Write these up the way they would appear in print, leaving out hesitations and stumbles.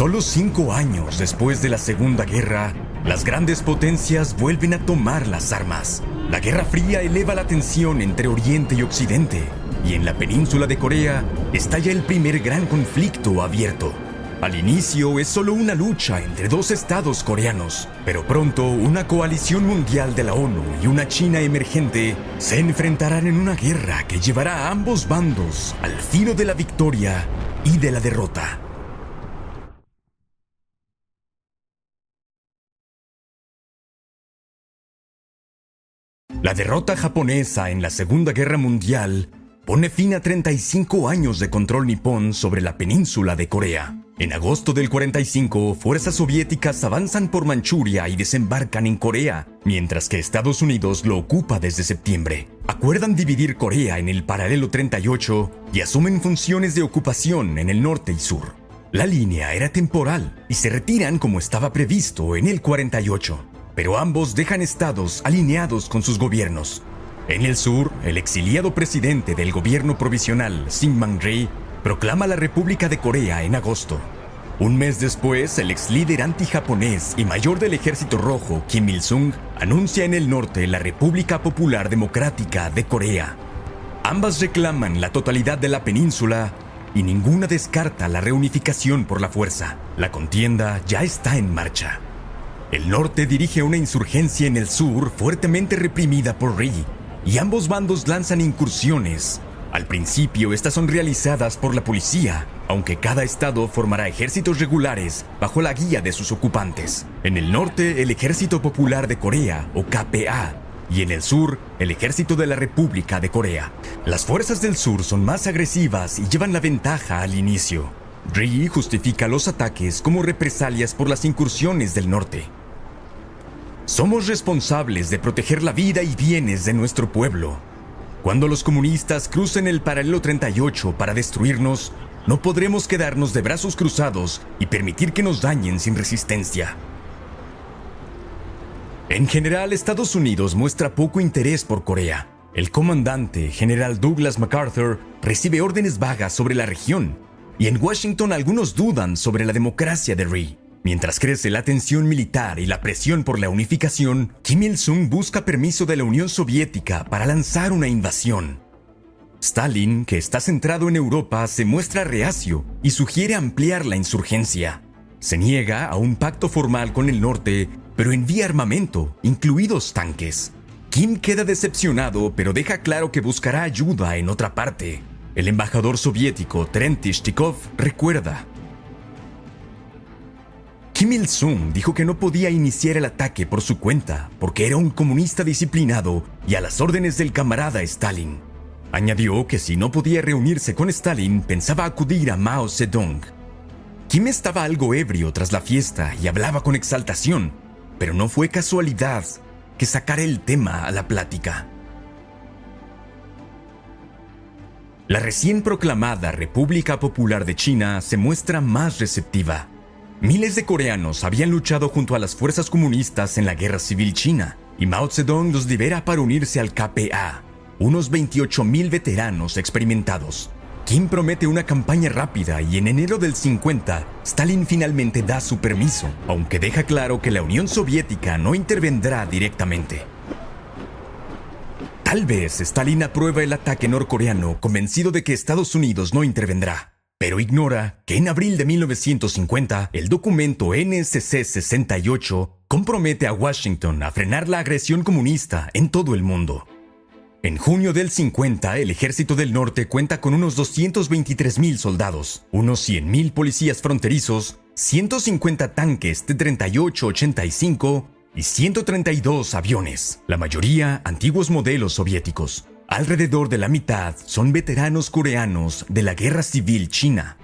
Solo 5 años después de la Segunda Guerra, las grandes potencias vuelven a tomar las armas. La Guerra Fría eleva la tensión entre Oriente y Occidente, y en la península de Corea estalla el primer gran conflicto abierto. Al inicio es solo una lucha entre dos estados coreanos, pero pronto una coalición mundial de la ONU y una China emergente se enfrentarán en una guerra que llevará a ambos bandos al filo de la victoria y de la derrota. La derrota japonesa en la Segunda Guerra Mundial pone fin a 35 años de control nipón sobre la península de Corea. En agosto del 45, fuerzas soviéticas avanzan por Manchuria y desembarcan en Corea, mientras que Estados Unidos lo ocupa desde septiembre. Acuerdan dividir Corea en el paralelo 38 y asumen funciones de ocupación en el norte y sur. La línea era temporal y se retiran como estaba previsto en el 48. Pero ambos dejan estados alineados con sus gobiernos. En el sur, el exiliado presidente del gobierno provisional, Syngman Rhee, proclama la República de Corea en agosto. Un mes después, el ex líder antijaponés y mayor del Ejército Rojo, Kim Il-sung, anuncia en el norte la República Popular Democrática de Corea. Ambas reclaman la totalidad de la península y ninguna descarta la reunificación por la fuerza. La contienda ya está en marcha. El norte dirige una insurgencia en el sur fuertemente reprimida por Rhee, y ambos bandos lanzan incursiones. Al principio, estas son realizadas por la policía, aunque cada estado formará ejércitos regulares bajo la guía de sus ocupantes. En el norte, el Ejército Popular de Corea, o KPA, y en el sur, el Ejército de la República de Corea. Las fuerzas del sur son más agresivas y llevan la ventaja al inicio. Rhee justifica los ataques como represalias por las incursiones del norte. Somos responsables de proteger la vida y bienes de nuestro pueblo. Cuando los comunistas crucen el paralelo 38 para destruirnos, no podremos quedarnos de brazos cruzados y permitir que nos dañen sin resistencia. En general, Estados Unidos muestra poco interés por Corea. El comandante, general Douglas MacArthur, recibe órdenes vagas sobre la región, y en Washington algunos dudan sobre la democracia de Rhee. Mientras crece la tensión militar y la presión por la unificación, Kim Il-sung busca permiso de la Unión Soviética para lanzar una invasión. Stalin, que está centrado en Europa, se muestra reacio y sugiere ampliar la insurgencia. Se niega a un pacto formal con el norte, pero envía armamento, incluidos tanques. Kim queda decepcionado, pero deja claro que buscará ayuda en otra parte. El embajador soviético Trent Tishtikov recuerda: Kim Il-sung dijo que no podía iniciar el ataque por su cuenta porque era un comunista disciplinado y a las órdenes del camarada Stalin. Añadió que si no podía reunirse con Stalin, pensaba acudir a Mao Zedong. Kim estaba algo ebrio tras la fiesta y hablaba con exaltación, pero no fue casualidad que sacara el tema a la plática. La recién proclamada República Popular de China se muestra más receptiva. Miles de coreanos habían luchado junto a las fuerzas comunistas en la Guerra Civil China, y Mao Zedong los libera para unirse al KPA, unos 28,000 veteranos experimentados. Kim promete una campaña rápida y en enero del 50, Stalin finalmente da su permiso, aunque deja claro que la Unión Soviética no intervendrá directamente. Tal vez Stalin aprueba el ataque norcoreano convencido de que Estados Unidos no intervendrá, pero ignora que en abril de 1950 el documento NSC-68 compromete a Washington a frenar la agresión comunista en todo el mundo. En junio del 50, el Ejército del Norte cuenta con unos 223,000 soldados, unos 100,000 policías fronterizos, 150 tanques T-38-85 y 132 aviones, la mayoría antiguos modelos soviéticos. Alrededor de la mitad son veteranos coreanos de la Guerra Civil China.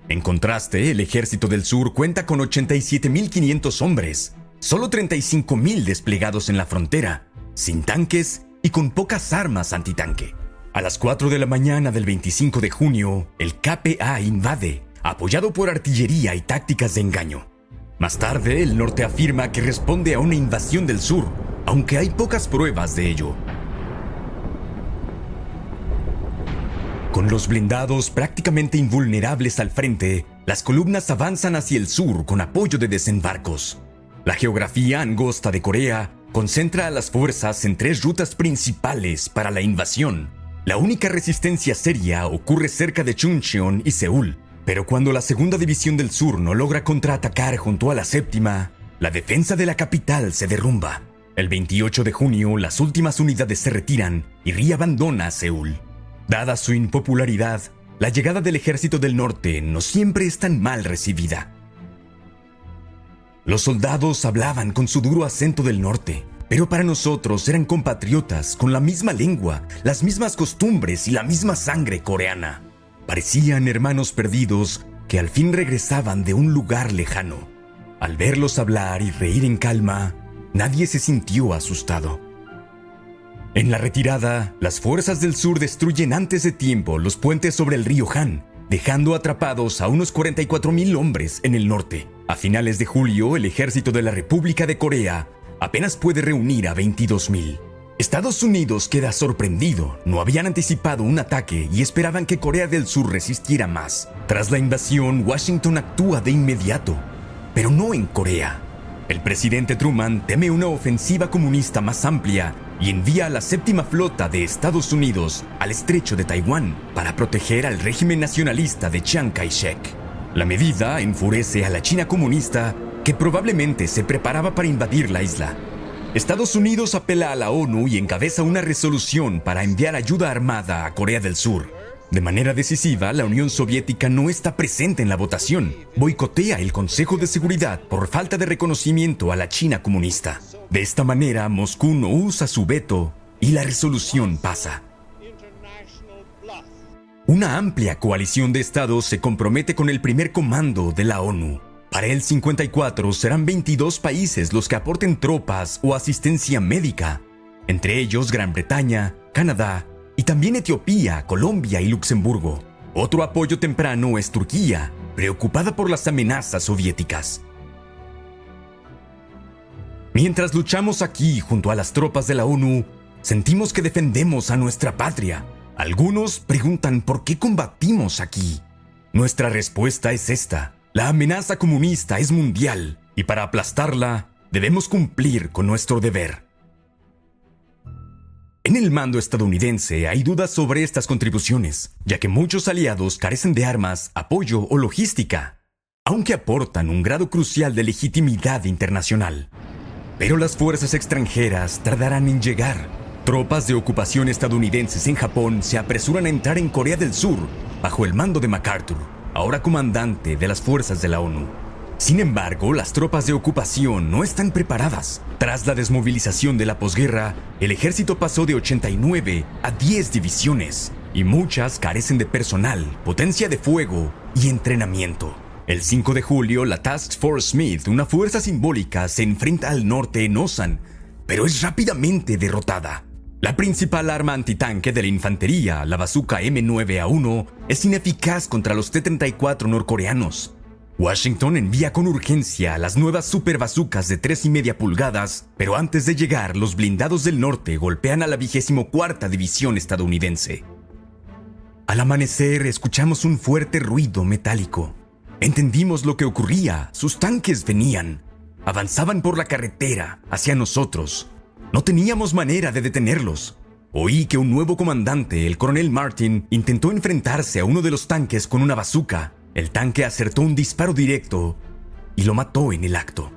En contraste, el Ejército del Sur cuenta con 87,500 hombres, solo 35,000 desplegados en la frontera, sin tanques y con pocas armas antitanque. A las 4 de la mañana del 25 de junio, el KPA invade, apoyado por artillería y tácticas de engaño. Más tarde, el norte afirma que responde a una invasión del sur, aunque hay pocas pruebas de ello. Con los blindados prácticamente invulnerables al frente, Las columnas avanzan hacia el sur con apoyo de desembarcos. La geografía angosta de Corea concentra a las fuerzas en 3 rutas principales para la invasión. La única resistencia seria ocurre cerca de Chuncheon y Seúl, pero cuando la segunda división del sur no logra contraatacar junto a la séptima, la defensa de la capital se derrumba. El 28 de junio, las últimas unidades se retiran y Ri abandona Seúl. Dada su impopularidad, la llegada del ejército del norte no siempre es tan mal recibida. Los soldados hablaban con su duro acento del norte, pero para nosotros eran compatriotas con la misma lengua, las mismas costumbres y la misma sangre coreana. Parecían hermanos perdidos que al fin regresaban de un lugar lejano. Al verlos hablar y reír en calma, nadie se sintió asustado. En la retirada, las fuerzas del sur destruyen antes de tiempo los puentes sobre el río Han, dejando atrapados a unos 44,000 hombres en el norte. A finales de julio, el ejército de la República de Corea apenas puede reunir a 22,000. Estados Unidos queda sorprendido. No habían anticipado un ataque y esperaban que Corea del Sur resistiera más. Tras la invasión, Washington actúa de inmediato, pero no en Corea. El presidente Truman teme una ofensiva comunista más amplia y envía a la séptima flota de Estados Unidos al estrecho de Taiwán para proteger al régimen nacionalista de Chiang Kai-shek. La medida enfurece a la China comunista, que probablemente se preparaba para invadir la isla. Estados Unidos apela a la ONU y encabeza una resolución para enviar ayuda armada a Corea del Sur. De manera decisiva, la Unión Soviética no está presente en la votación. Boicotea el Consejo de Seguridad por falta de reconocimiento a la China comunista. De esta manera, Moscú no usa su veto y la resolución pasa. Una amplia coalición de estados se compromete con el primer comando de la ONU. Para el 54 serán 22 países los que aporten tropas o asistencia médica, entre ellos Gran Bretaña, Canadá y también Etiopía, Colombia y Luxemburgo. Otro apoyo temprano es Turquía, preocupada por las amenazas soviéticas. Mientras luchamos aquí junto a las tropas de la ONU, sentimos que defendemos a nuestra patria. Algunos preguntan por qué combatimos aquí. Nuestra respuesta es esta: la amenaza comunista es mundial y para aplastarla debemos cumplir con nuestro deber. En el mando estadounidense hay dudas sobre estas contribuciones, ya que muchos aliados carecen de armas, apoyo o logística, aunque aportan un grado crucial de legitimidad internacional. Pero las fuerzas extranjeras tardarán en llegar. Tropas de ocupación estadounidenses en Japón se apresuran a entrar en Corea del Sur bajo el mando de MacArthur, ahora comandante de las fuerzas de la ONU. Sin embargo, las tropas de ocupación no están preparadas. Tras la desmovilización de la posguerra, el ejército pasó de 89 a 10 divisiones, y muchas carecen de personal, potencia de fuego y entrenamiento. El 5 de julio, la Task Force Smith, una fuerza simbólica, se enfrenta al norte en Osan, pero es rápidamente derrotada. La principal arma antitanque de la infantería, la bazooka M9A1, es ineficaz contra los T-34 norcoreanos. Washington envía con urgencia las nuevas superbazucas de 3,5 pulgadas, pero antes de llegar, los blindados del norte golpean a la 24ª División estadounidense. Al amanecer, escuchamos un fuerte ruido metálico. Entendimos lo que ocurría. Sus tanques venían. Avanzaban por la carretera hacia nosotros. No teníamos manera de detenerlos. Oí que un nuevo comandante, el coronel Martin, intentó enfrentarse a uno de los tanques con una bazooka. El tanque acertó un disparo directo y lo mató en el acto.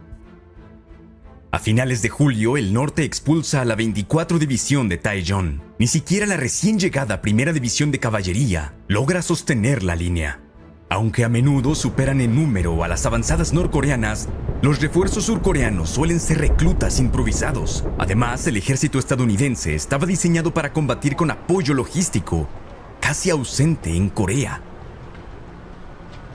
A finales de julio, el norte expulsa a la 24 División de Taejong. Ni siquiera la recién llegada Primera División de Caballería logra sostener la línea. Aunque a menudo superan en número a las avanzadas norcoreanas, los refuerzos surcoreanos suelen ser reclutas improvisados. Además, el ejército estadounidense estaba diseñado para combatir con apoyo logístico, casi ausente en Corea.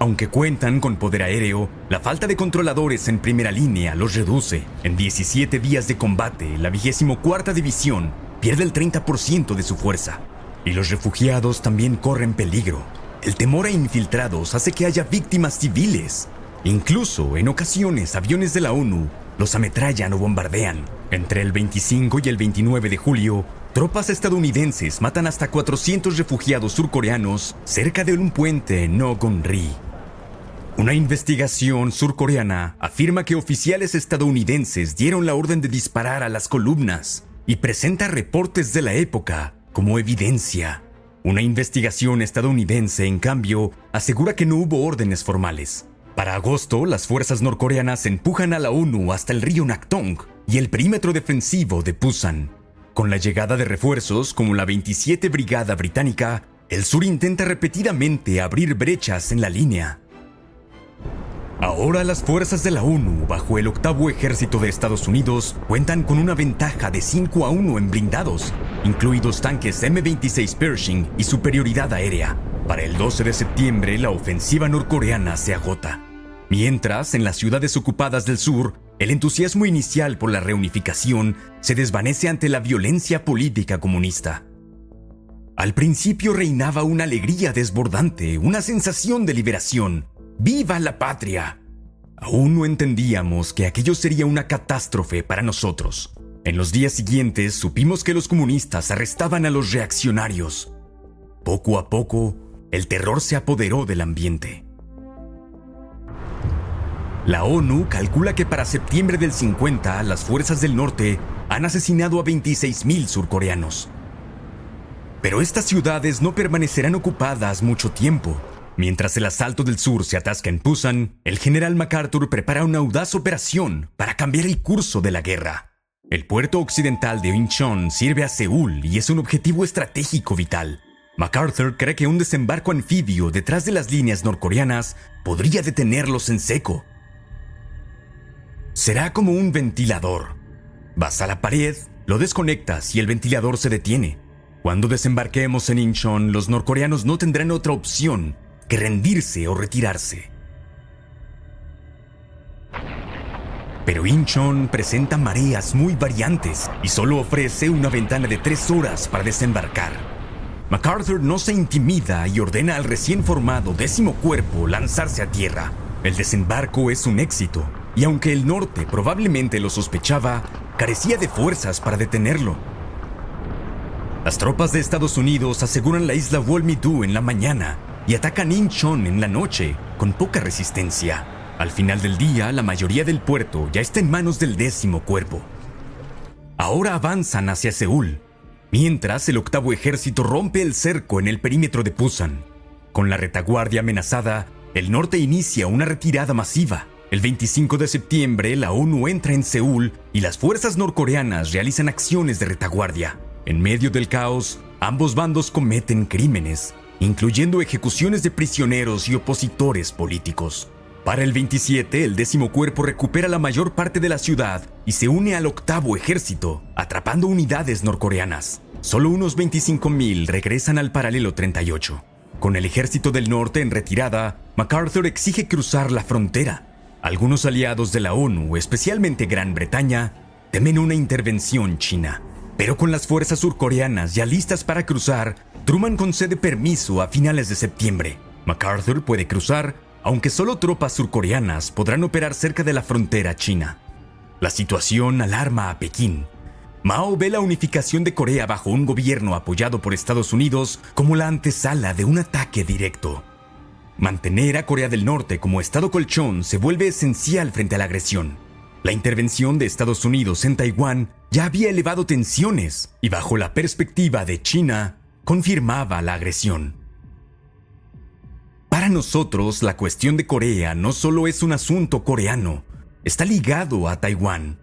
Aunque cuentan con poder aéreo, la falta de controladores en primera línea los reduce. En 17 días de combate, la 24ª División pierde el 30% de su fuerza. Y los refugiados también corren peligro. El temor a infiltrados hace que haya víctimas civiles. Incluso, en ocasiones, aviones de la ONU los ametrallan o bombardean. Entre el 25 y el 29 de julio, tropas estadounidenses matan hasta 400 refugiados surcoreanos cerca de un puente en Nogon-ri. Una investigación surcoreana afirma que oficiales estadounidenses dieron la orden de disparar a las columnas y presenta reportes de la época como evidencia. Una investigación estadounidense, en cambio, asegura que no hubo órdenes formales. Para agosto, las fuerzas norcoreanas empujan a la ONU hasta el río Nakdong y el perímetro defensivo de Pusan. Con la llegada de refuerzos como la 27 Brigada Británica, el sur intenta repetidamente abrir brechas en la línea. Ahora las fuerzas de la ONU, bajo el octavo ejército de Estados Unidos, cuentan con una ventaja de 5-1 en blindados, incluidos tanques M-26 Pershing y superioridad aérea. Para el 12 de septiembre, la ofensiva norcoreana se agota. Mientras, en las ciudades ocupadas del sur, el entusiasmo inicial por la reunificación se desvanece ante la violencia política comunista. Al principio reinaba una alegría desbordante, una sensación de liberación. ¡Viva la patria! Aún no entendíamos que aquello sería una catástrofe para nosotros. En los días siguientes supimos que los comunistas arrestaban a los reaccionarios. Poco a poco, el terror se apoderó del ambiente. La ONU calcula que para septiembre del 50 las fuerzas del norte han asesinado a 26,000 surcoreanos. Pero estas ciudades no permanecerán ocupadas mucho tiempo. Mientras el asalto del sur se atasca en Pusan, el general MacArthur prepara una audaz operación para cambiar el curso de la guerra. El puerto occidental de Incheon sirve a Seúl y es un objetivo estratégico vital. MacArthur cree que un desembarco anfibio detrás de las líneas norcoreanas podría detenerlos en seco. Será como un ventilador. Vas a la pared, lo desconectas y el ventilador se detiene. Cuando desembarquemos en Incheon, los norcoreanos no tendrán otra opción que rendirse o retirarse. Pero Incheon presenta mareas muy variantes y solo ofrece una ventana de 3 horas para desembarcar. MacArthur no se intimida y ordena al recién formado 10º Cuerpo lanzarse a tierra. El desembarco es un éxito, y aunque el norte probablemente lo sospechaba, carecía de fuerzas para detenerlo. Las tropas de Estados Unidos aseguran la isla Wol-mi-do en la mañana y atacan Incheon en la noche, con poca resistencia. Al final del día, la mayoría del puerto ya está en manos del 10º Cuerpo. Ahora avanzan hacia Seúl, mientras el octavo ejército rompe el cerco en el perímetro de Pusan. Con la retaguardia amenazada, el norte inicia una retirada masiva. El 25 de septiembre, la ONU entra en Seúl y las fuerzas norcoreanas realizan acciones de retaguardia. En medio del caos, ambos bandos cometen crímenes, incluyendo ejecuciones de prisioneros y opositores políticos. Para el 27, el 10º Cuerpo recupera la mayor parte de la ciudad y se une al octavo ejército, atrapando unidades norcoreanas. Solo unos 25,000 regresan al paralelo 38. Con el ejército del norte en retirada, MacArthur exige cruzar la frontera. Algunos aliados de la ONU, especialmente Gran Bretaña, temen una intervención china. Pero con las fuerzas surcoreanas ya listas para cruzar, Truman concede permiso a finales de septiembre. MacArthur puede cruzar, aunque solo tropas surcoreanas podrán operar cerca de la frontera china. La situación alarma a Pekín. Mao ve la unificación de Corea bajo un gobierno apoyado por Estados Unidos como la antesala de un ataque directo. Mantener a Corea del Norte como estado colchón se vuelve esencial frente a la agresión. La intervención de Estados Unidos en Taiwán ya había elevado tensiones y bajo la perspectiva de China, confirmaba la agresión. Para nosotros, la cuestión de Corea no solo es un asunto coreano, está ligado a Taiwán.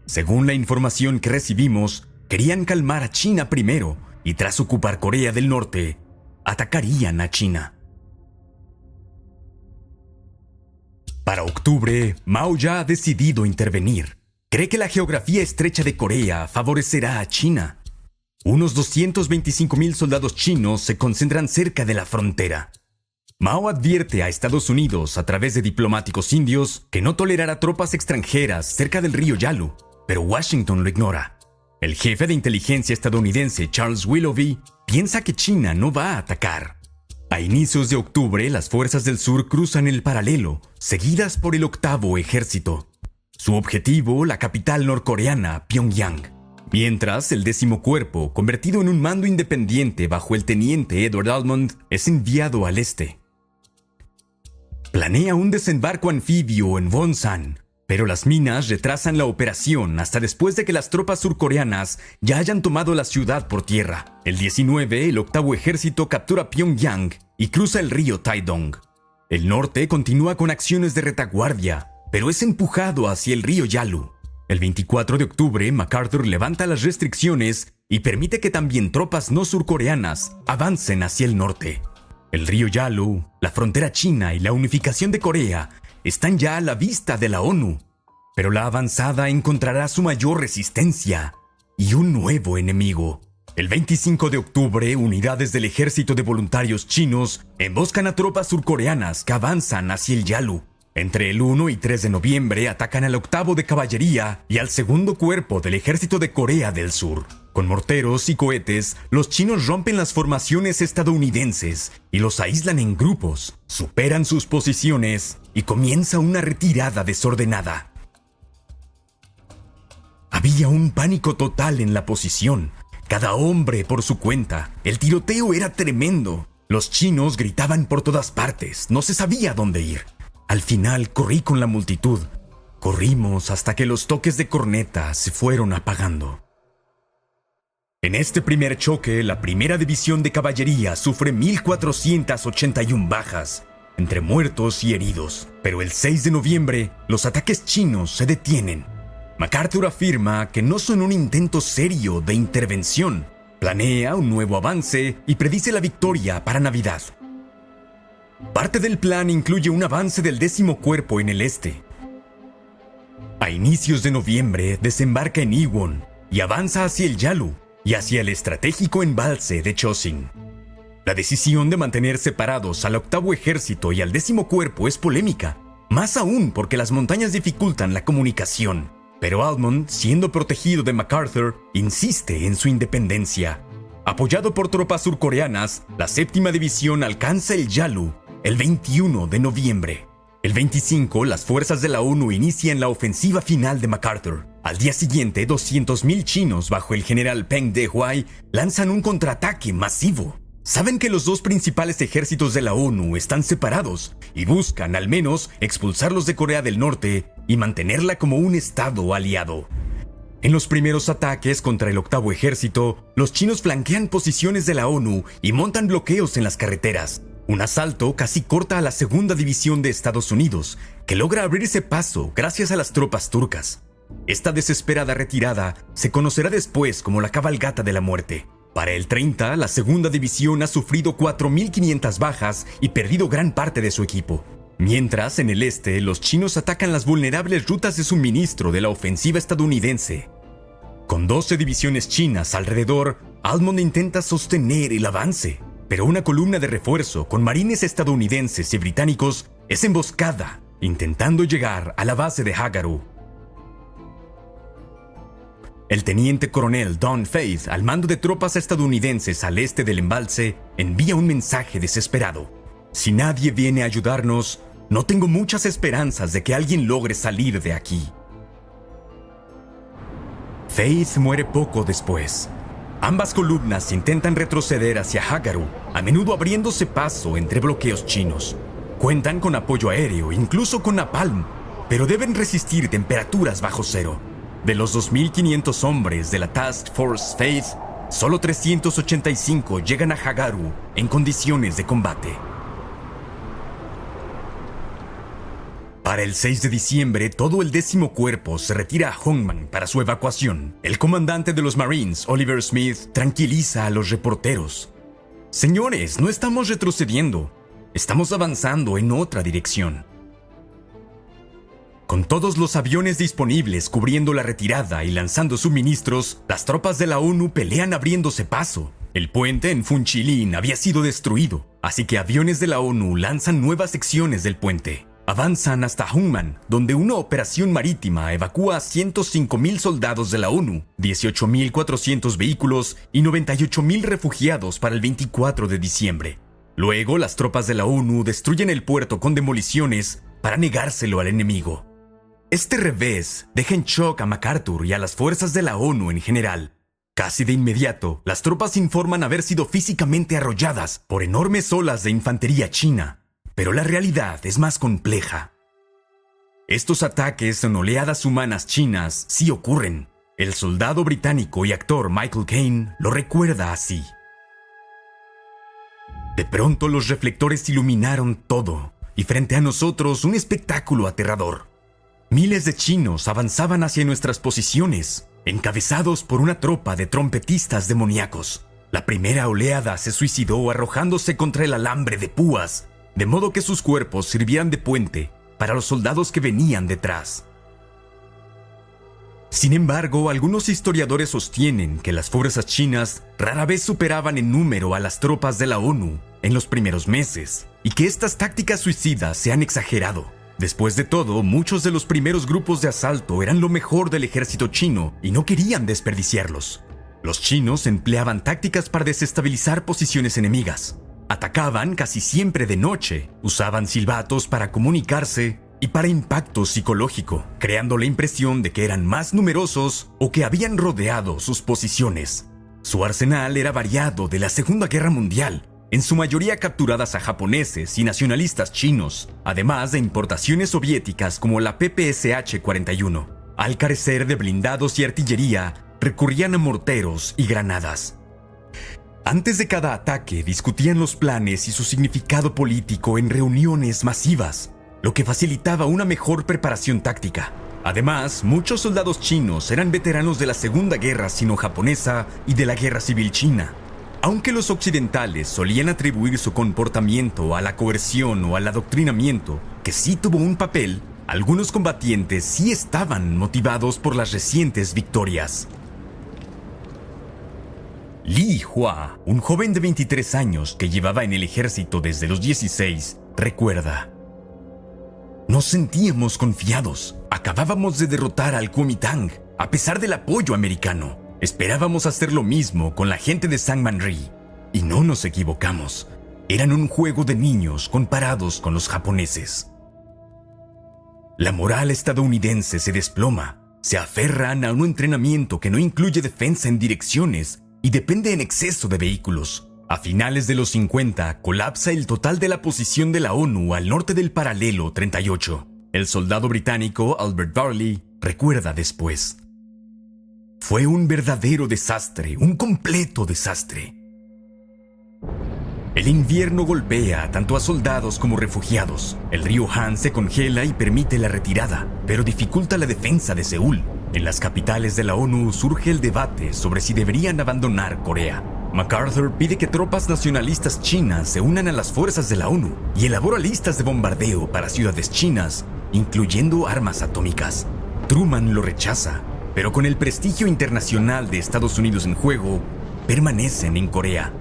Según la información que recibimos, querían calmar a China primero y tras ocupar Corea del Norte, atacarían a China. Para octubre, Mao ya ha decidido intervenir. Cree que la geografía estrecha de Corea favorecerá a China. Unos 225,000 soldados chinos se concentran cerca de la frontera. Mao advierte a Estados Unidos a través de diplomáticos indios que no tolerará tropas extranjeras cerca del río Yalu, pero Washington lo ignora. El jefe de inteligencia estadounidense Charles Willoughby piensa que China no va a atacar. A inicios de octubre, las fuerzas del sur cruzan el paralelo, seguidas por el octavo ejército. Su objetivo, la capital norcoreana, Pyongyang. Mientras, el 10º Cuerpo, convertido en un mando independiente bajo el teniente Edward Almond, es enviado al este. planea un desembarco anfibio en Wonsan, pero las minas retrasan la operación hasta después de que las tropas surcoreanas ya hayan tomado la ciudad por tierra. El 19, el octavo ejército captura Pyongyang y cruza el río Taedong. El norte continúa con acciones de retaguardia, pero es empujado hacia el río Yalu. El 24 de octubre, MacArthur levanta las restricciones y permite que también tropas no surcoreanas avancen hacia el norte. El río Yalu, la frontera china y la unificación de Corea están ya a la vista de la ONU, pero la avanzada encontrará su mayor resistencia y un nuevo enemigo. El 25 de octubre, unidades del ejército de voluntarios chinos emboscan a tropas surcoreanas que avanzan hacia el Yalu. Entre el 1 y 3 de noviembre atacan al octavo de caballería y al segundo cuerpo del ejército de Corea del Sur. Con morteros y cohetes, los chinos rompen las formaciones estadounidenses y los aíslan en grupos, superan sus posiciones y comienza una retirada desordenada. Había un pánico total en la posición, cada hombre por su cuenta. El tiroteo era tremendo. Los chinos gritaban por todas partes, no se sabía dónde ir. Al final corrí con la multitud. Corrimos hasta que los toques de corneta se fueron apagando. En este primer choque, la primera división de caballería sufre 1,481 bajas, entre muertos y heridos. Pero el 6 de noviembre, los ataques chinos se detienen. MacArthur afirma que no son un intento serio de intervención. Planea un nuevo avance y predice la victoria para Navidad. Parte del plan incluye un avance del 10º cuerpo en el este. A inicios de noviembre desembarca en Iwon y avanza hacia el Yalu y hacia el estratégico embalse de Chosin. La decisión de mantener separados al octavo ejército y al 10º cuerpo es polémica, más aún porque las montañas dificultan la comunicación. Pero Almond, siendo protegido de MacArthur, insiste en su independencia. Apoyado por tropas surcoreanas, la 7ª división alcanza el Yalu el 21 de noviembre. El 25, las fuerzas de la ONU inician la ofensiva final de MacArthur. Al día siguiente, 200,000 chinos bajo el general Peng Dehuai lanzan un contraataque masivo. Saben que los dos principales ejércitos de la ONU están separados y buscan, al menos, expulsarlos de Corea del Norte y mantenerla como un estado aliado. En los primeros ataques contra el octavo ejército, los chinos flanquean posiciones de la ONU y montan bloqueos en las carreteras. Un asalto casi corta a la 2ª división de Estados Unidos, que logra abrirse paso gracias a las tropas turcas. Esta desesperada retirada se conocerá después como la cabalgata de la muerte. Para el 30, la 2ª división ha sufrido 4,500 bajas y perdido gran parte de su equipo. Mientras, en el este, los chinos atacan las vulnerables rutas de suministro de la ofensiva estadounidense. Con 12 divisiones chinas alrededor, Almond intenta sostener el avance, pero una columna de refuerzo con marines estadounidenses y británicos es emboscada, intentando llegar a la base de Hagaru. El teniente coronel Don Faith, al mando de tropas estadounidenses al este del embalse, envía un mensaje desesperado. Si nadie viene a ayudarnos, no tengo muchas esperanzas de que alguien logre salir de aquí. Faith muere poco después. Ambas columnas intentan retroceder hacia Hagaru, a menudo abriéndose paso entre bloqueos chinos. Cuentan con apoyo aéreo, incluso con napalm, pero deben resistir temperaturas bajo cero. De los 2,500 hombres de la Task Force Faith, solo 385 llegan a Hagaru en condiciones de combate. Para el 6 de diciembre, todo el 10º cuerpo se retira a Hongman para su evacuación. El comandante de los Marines, Oliver Smith, tranquiliza a los reporteros. Señores, no estamos retrocediendo. Estamos avanzando en otra dirección. Con todos los aviones disponibles cubriendo la retirada y lanzando suministros, las tropas de la ONU pelean abriéndose paso. El puente en Funchilin había sido destruido, así que aviones de la ONU lanzan nuevas secciones del puente. Avanzan hasta Hongman, donde una operación marítima evacúa a 105,000 soldados de la ONU, 18,400 vehículos y 98,000 refugiados para el 24 de diciembre. Luego, las tropas de la ONU destruyen el puerto con demoliciones para negárselo al enemigo. Este revés deja en shock a MacArthur y a las fuerzas de la ONU en general. Casi de inmediato, las tropas informan haber sido físicamente arrolladas por enormes olas de infantería china. pero la realidad es más compleja. Estos ataques en oleadas humanas chinas sí ocurren. El soldado británico y actor Michael Caine lo recuerda así. De pronto los reflectores iluminaron todo, y frente a nosotros un espectáculo aterrador. Miles de chinos avanzaban hacia nuestras posiciones, encabezados por una tropa de trompetistas demoníacos. La primera oleada se suicidó arrojándose contra el alambre de púas, de modo que sus cuerpos sirvieran de puente para los soldados que venían detrás. Sin embargo, algunos historiadores sostienen que las fuerzas chinas rara vez superaban en número a las tropas de la ONU en los primeros meses, y que estas tácticas suicidas se han exagerado. Después de todo, muchos de los primeros grupos de asalto eran lo mejor del ejército chino y no querían desperdiciarlos. Los chinos empleaban tácticas para desestabilizar posiciones enemigas. Atacaban casi siempre de noche, usaban silbatos para comunicarse y para impacto psicológico, creando la impresión de que eran más numerosos o que habían rodeado sus posiciones. Su arsenal era variado de la Segunda Guerra Mundial, en su mayoría capturadas a japoneses y nacionalistas chinos, además de importaciones soviéticas como la PPSH-41. Al carecer de blindados y artillería, recurrían a morteros y granadas. Antes de cada ataque discutían los planes y su significado político en reuniones masivas, lo que facilitaba una mejor preparación táctica. Además, muchos soldados chinos eran veteranos de la Segunda Guerra Sino-Japonesa y de la Guerra Civil China. Aunque los occidentales solían atribuir su comportamiento a la coerción o al adoctrinamiento, que sí tuvo un papel, algunos combatientes sí estaban motivados por las recientes victorias. Li Hua, un joven de 23 años que llevaba en el ejército desde los 16, recuerda: "Nos sentíamos confiados. Acabábamos de derrotar al Kuomintang, a pesar del apoyo americano. Esperábamos hacer lo mismo con la gente de Sangman-ri. Y no nos equivocamos. Eran un juego de niños comparados con los japoneses." La moral estadounidense se desploma. Se aferran a un entrenamiento que no incluye defensa en direcciones y depende en exceso de vehículos. A finales de los 50, colapsa el total de la posición de la ONU al norte del paralelo 38. El soldado británico Albert Varley recuerda después: "Fue un verdadero desastre, un completo desastre. El invierno golpea tanto a soldados como refugiados. El río Han se congela y permite la retirada, pero dificulta la defensa de Seúl. En las capitales de la ONU surge el debate sobre si deberían abandonar Corea. MacArthur pide que tropas nacionalistas chinas se unan a las fuerzas de la ONU y elabora listas de bombardeo para ciudades chinas, incluyendo armas atómicas. Truman lo rechaza, pero con el prestigio internacional de Estados Unidos en juego, permanecen en Corea.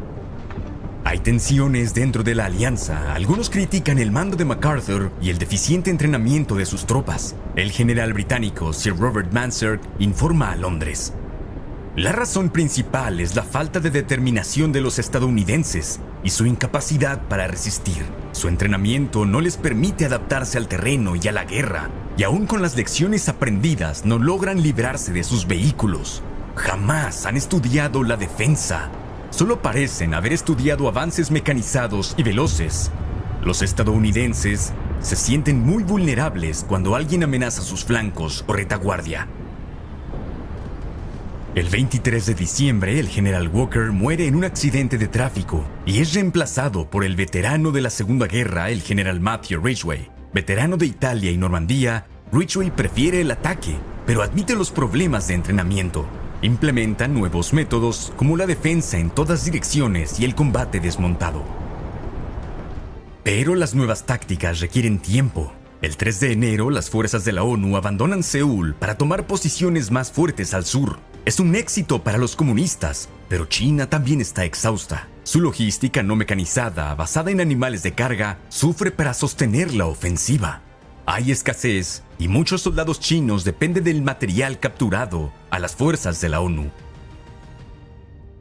Hay tensiones dentro de la alianza. Algunos critican el mando de MacArthur y el deficiente entrenamiento de sus tropas. El general británico Sir Robert Mansergh informa a Londres: "La razón principal es la falta de determinación de los estadounidenses y su incapacidad para resistir. Su entrenamiento no les permite adaptarse al terreno y a la guerra, y aún con las lecciones aprendidas no logran librarse de sus vehículos. Jamás han estudiado la defensa. Solo parecen haber estudiado avances mecanizados y veloces. Los estadounidenses se sienten muy vulnerables cuando alguien amenaza sus flancos o retaguardia." El 23 de diciembre, el general Walker muere en un accidente de tráfico y es reemplazado por el veterano de la Segunda Guerra, el general Matthew Ridgway. Veterano de Italia y Normandía, Ridgway prefiere el ataque, pero admite los problemas de entrenamiento. Implementan nuevos métodos como la defensa en todas direcciones y el combate desmontado. Pero las nuevas tácticas requieren tiempo. El 3 de enero, las fuerzas de la ONU abandonan Seúl para tomar posiciones más fuertes al sur. Es un éxito para los comunistas, pero China también está exhausta. Su logística no mecanizada, basada en animales de carga, sufre para sostener la ofensiva. Hay escasez y muchos soldados chinos dependen del material capturado a las fuerzas de la ONU.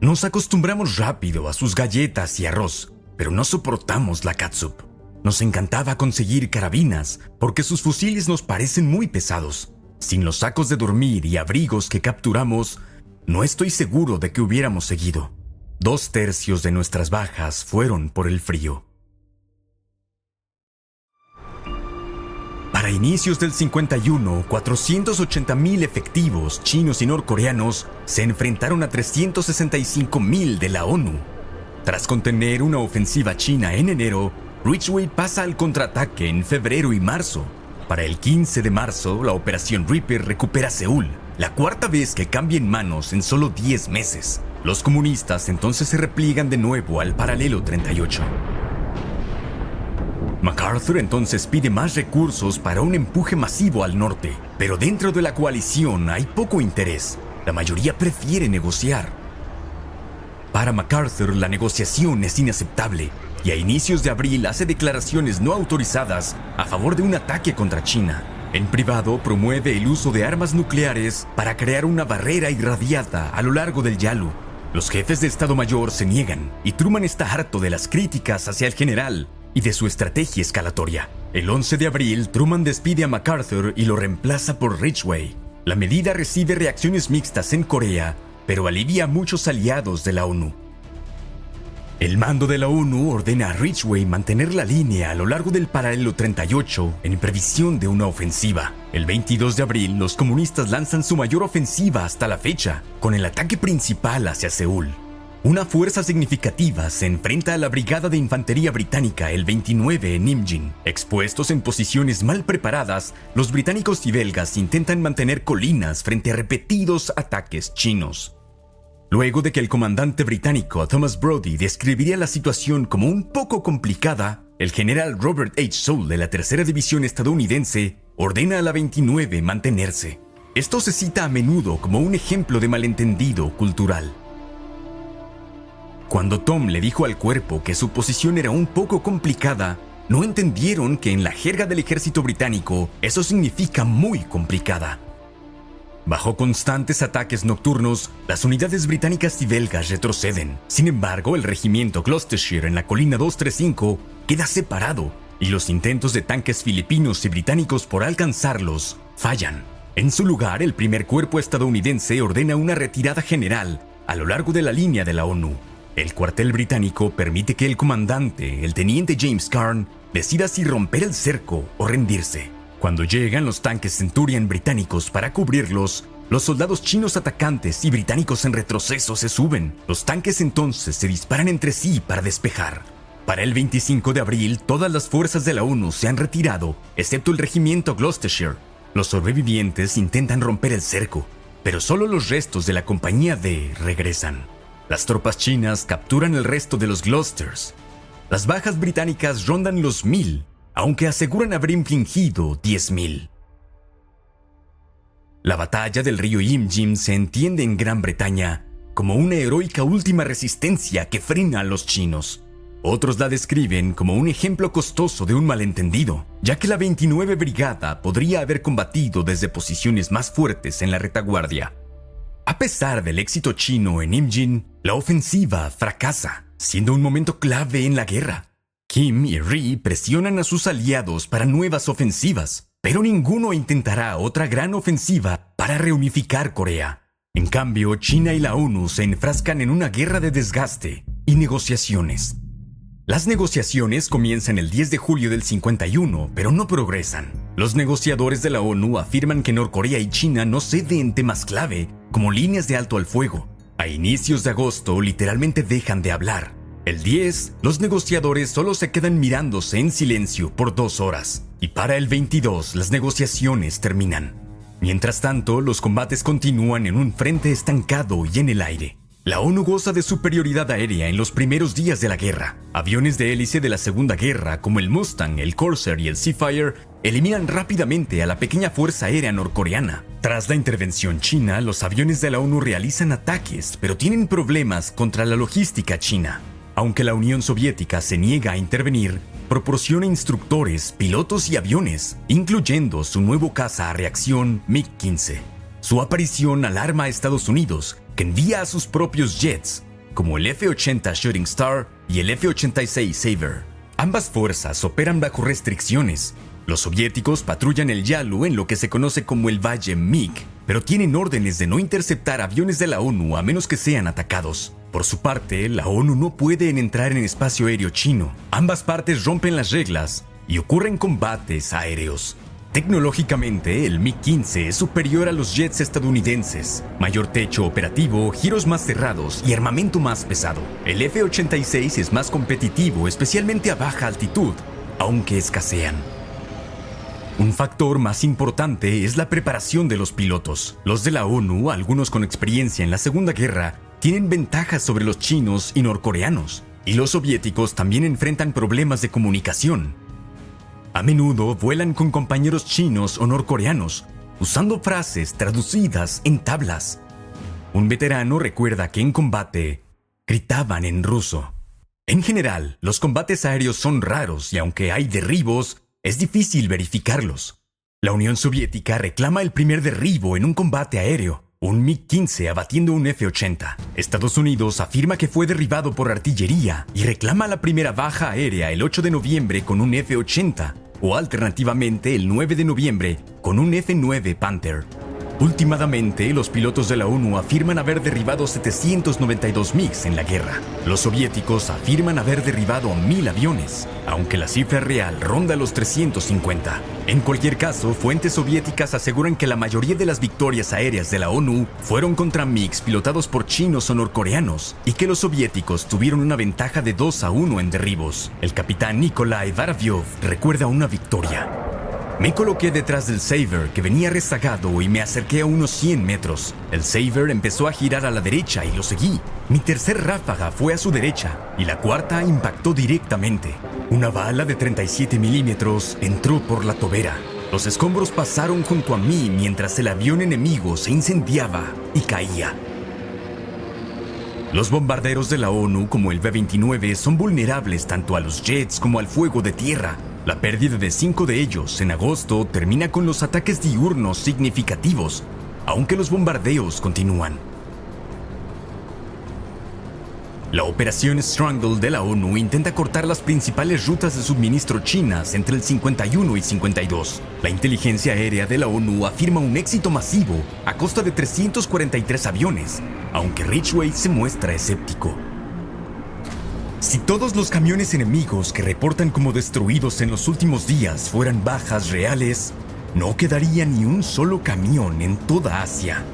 Nos acostumbramos rápido a sus galletas y arroz, pero no soportamos la catsup. Nos encantaba conseguir carabinas porque sus fusiles nos parecen muy pesados. Sin los sacos de dormir y abrigos que capturamos, no estoy seguro de que hubiéramos seguido. 2/3 de nuestras bajas fueron por el frío. Para inicios del 51, 480,000 efectivos chinos y norcoreanos se enfrentaron a 365,000 de la ONU. Tras contener una ofensiva china en enero, Ridgway pasa al contraataque en febrero y marzo. Para el 15 de marzo, la Operación Reaper recupera Seúl, la cuarta vez que cambia en manos en solo 10 meses. Los comunistas entonces se repliegan de nuevo al paralelo 38. MacArthur entonces pide más recursos para un empuje masivo al norte, pero dentro de la coalición hay poco interés. La mayoría prefiere negociar. Para MacArthur, la negociación es inaceptable y a inicios de abril hace declaraciones no autorizadas a favor de un ataque contra China. En privado, promueve el uso de armas nucleares para crear una barrera irradiada a lo largo del Yalu. Los jefes de Estado Mayor se niegan y Truman está harto de las críticas hacia el general y de su estrategia escalatoria. El 11 de abril, Truman despide a MacArthur y lo reemplaza por Ridgway. La medida recibe reacciones mixtas en Corea, pero alivia a muchos aliados de la ONU. El mando de la ONU ordena a Ridgway mantener la línea a lo largo del paralelo 38 en previsión de una ofensiva. El 22 de abril, los comunistas lanzan su mayor ofensiva hasta la fecha, con el ataque principal hacia Seúl. Una fuerza significativa se enfrenta a la Brigada de Infantería Británica el 29 en Imjin. Expuestos en posiciones mal preparadas, los británicos y belgas intentan mantener colinas frente a repetidos ataques chinos. Luego de que el comandante británico Thomas Brodie describiría la situación como un poco complicada, el general Robert H. Soule de la Tercera División estadounidense ordena a la 29 mantenerse. Esto se cita a menudo como un ejemplo de malentendido cultural. Cuando Tom le dijo al cuerpo que su posición era un poco complicada, no entendieron que en la jerga del ejército británico eso significa muy complicada. Bajo constantes ataques nocturnos, las unidades británicas y belgas retroceden. Sin embargo, el regimiento Gloucestershire en la colina 235 queda separado y los intentos de tanques filipinos y británicos por alcanzarlos fallan. En su lugar, el primer cuerpo estadounidense ordena una retirada general a lo largo de la línea de la ONU. El cuartel británico permite que el comandante, el teniente James Carn, decida si romper el cerco o rendirse. Cuando llegan los tanques Centurion británicos para cubrirlos, los soldados chinos atacantes y británicos en retroceso se suben. Los tanques entonces se disparan entre sí para despejar. Para el 25 de abril, todas las fuerzas de la ONU se han retirado, excepto el regimiento Gloucestershire. Los sobrevivientes intentan romper el cerco, pero solo los restos de la compañía D regresan. Las tropas chinas capturan el resto de los Gloucesters. Las bajas británicas rondan los 1,000, aunque aseguran haber infligido 10,000. La batalla del río Imjin se entiende en Gran Bretaña como una heroica última resistencia que frena a los chinos. Otros la describen como un ejemplo costoso de un malentendido, ya que la 29 Brigada podría haber combatido desde posiciones más fuertes en la retaguardia. A pesar del éxito chino en Imjin, la ofensiva fracasa, siendo un momento clave en la guerra. Kim y Ri presionan a sus aliados para nuevas ofensivas, pero ninguno intentará otra gran ofensiva para reunificar Corea. En cambio, China y la ONU se enfrascan en una guerra de desgaste y negociaciones. Las negociaciones comienzan el 10 de julio del 51, pero no progresan. Los negociadores de la ONU afirman que Norcorea y China no ceden en temas clave, como líneas de alto al fuego. A inicios de agosto, literalmente dejan de hablar. El 10, los negociadores solo se quedan mirándose en silencio por 2 horas. Y para el 22, las negociaciones terminan. Mientras tanto, los combates continúan en un frente estancado y en el aire. La ONU goza de superioridad aérea en los primeros días de la guerra. Aviones de hélice de la Segunda Guerra, como el Mustang, el Corsair y el Seafire, eliminan rápidamente a la pequeña fuerza aérea norcoreana. Tras la intervención china, los aviones de la ONU realizan ataques, pero tienen problemas contra la logística china. Aunque la Unión Soviética se niega a intervenir, proporciona instructores, pilotos y aviones, incluyendo su nuevo caza a reacción MiG-15. Su aparición alarma a Estados Unidos, que envía a sus propios jets, como el F-80 Shooting Star y el F-86 Sabre. Ambas fuerzas operan bajo restricciones. Los soviéticos patrullan el Yalu en lo que se conoce como el Valle MiG, pero tienen órdenes de no interceptar aviones de la ONU a menos que sean atacados. Por su parte, la ONU no puede entrar en espacio aéreo chino. Ambas partes rompen las reglas y ocurren combates aéreos. Tecnológicamente, el MiG-15 es superior a los jets estadounidenses, mayor techo operativo, giros más cerrados y armamento más pesado. El F-86 es más competitivo, especialmente a baja altitud, aunque escasean. Un factor más importante es la preparación de los pilotos. Los de la ONU, algunos con experiencia en la Segunda Guerra, tienen ventajas sobre los chinos y norcoreanos, y los soviéticos también enfrentan problemas de comunicación. A menudo vuelan con compañeros chinos o norcoreanos, usando frases traducidas en tablas. Un veterano recuerda que en combate gritaban en ruso. En general, los combates aéreos son raros y aunque hay derribos, es difícil verificarlos. La Unión Soviética reclama el primer derribo en un combate aéreo, un MiG-15 abatiendo un F-80. Estados Unidos afirma que fue derribado por artillería y reclama la primera baja aérea el 8 de noviembre con un F-80, o alternativamente el 9 de noviembre con un F-9 Panther. Últimamente, los pilotos de la ONU afirman haber derribado 792 MiGs en la guerra. Los soviéticos afirman haber derribado 1,000 aviones, aunque la cifra real ronda los 350. En cualquier caso, fuentes soviéticas aseguran que la mayoría de las victorias aéreas de la ONU fueron contra MiGs pilotados por chinos o norcoreanos, y que los soviéticos tuvieron una ventaja de 2-1 en derribos. El capitán Nikolai Varavyov recuerda una victoria. Me coloqué detrás del Saber, que venía rezagado, y me acerqué a unos 100 metros. El Saber empezó a girar a la derecha y lo seguí. Mi tercer ráfaga fue a su derecha y la cuarta impactó directamente. Una bala de 37 milímetros entró por la tobera. Los escombros pasaron junto a mí mientras el avión enemigo se incendiaba y caía. Los bombarderos de la ONU, como el B-29, son vulnerables tanto a los jets como al fuego de tierra. La pérdida de 5 de ellos en agosto termina con los ataques diurnos significativos, aunque los bombardeos continúan. La operación Strangle de la ONU intenta cortar las principales rutas de suministro chinas entre el 51 y 52. La inteligencia aérea de la ONU afirma un éxito masivo a costa de 343 aviones, aunque Ridgway se muestra escéptico. Si todos los camiones enemigos que reportan como destruidos en los últimos días fueran bajas reales, no quedaría ni un solo camión en toda Asia.